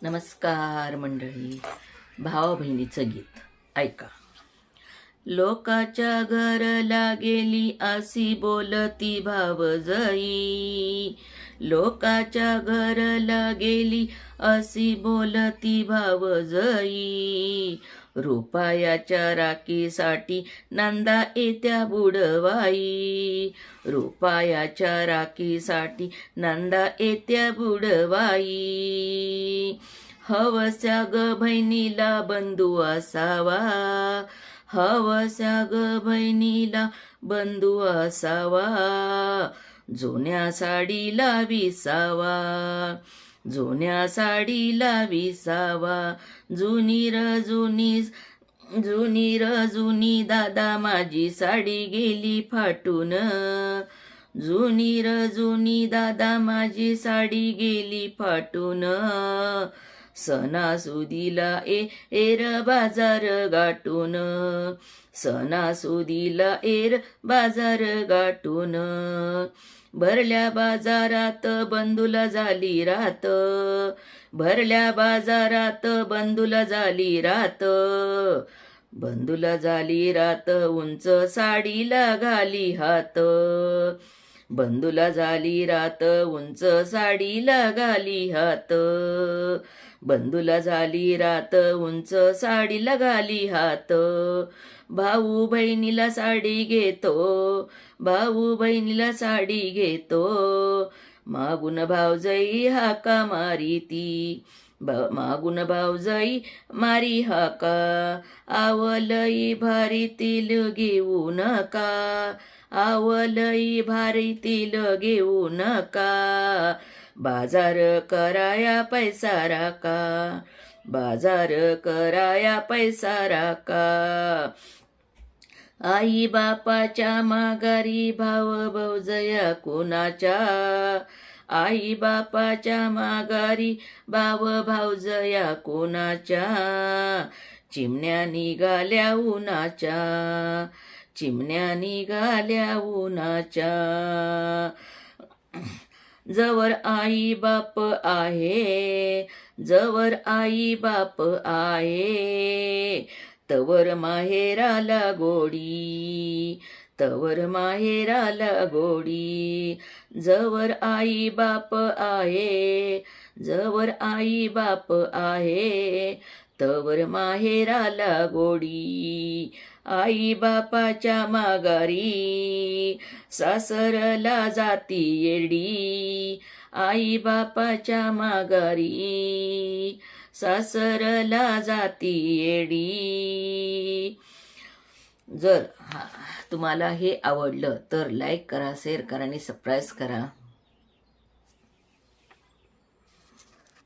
नमस्कार मंडळी. भावा बहिणीचं गीत ऐका. लोकाच्या घरला गेली अशी बोलती भावजई, लोकाच्या घरला गेली अशी बोलती भावजई, रुपयाच्या राखीसाठी नंदा येत्या बुडवाई, रुपयाच्या राखीसाठी नंदा येत्या बुडवाई. हवस्या ग बहिणीला बंधू असावा, हवस्या ग बहिणीला बंधू असावा, जुन्या साडीला विसावा, जुन्या साडीला विसावा. जुनी र जुनी दादा माझी साडी गेली फाटून, जुनी र जुनी दादा माझी साडी गेली फाटून, सणासुदीला एर बाजार गाठून, सणासुदीला एर बाजार गाठून. भरल्या बाजारात बंधूला झाली रात, भरल्या बाजारात बंधूला झाली रात, बंधूला झाली रात उंच साडीला घाली हात, बंधूला झाली रात उंच साडीला घाली हात, बंधूला झाली रात उंच साडीला घाली हात. भाऊ बहिणीला साडी घेतो, भाऊ बहिणीला साडी घेतो, मागून भावजई हाका मारीती, मागून भावजई मारी हाका. आवलई भारीतील घेऊ नका, आवलई भारीतील घेऊ नका, बाजार कराया पैसा राका, बाजार कराया पैसा राका. आई बापाच्या माघारी भाव भावजया कुणाच्या, आई बापाच्या माघारी भाव भावजया कुणाच्या, चिमण्या निघाल्या उन्हाच्या, चिमण्या निघाल्या उन्हाच्या. जवर आई बाप आहे, जवर आई बाप आहे, तवर माहेराला गोडी, तवर माहेराला गोडी. जवर आई बाप आहे, जवर आई बाप आहे, तवर माहेराला गोडी. आई बापाच्या माघारी सासरला जाती येडी, आई बापाच्या माघारी सासरला जाती येडी. जर तुम्हाला हे आवडलं तर लाईक करा, शेअर करा आणि सबस्क्राईब करा.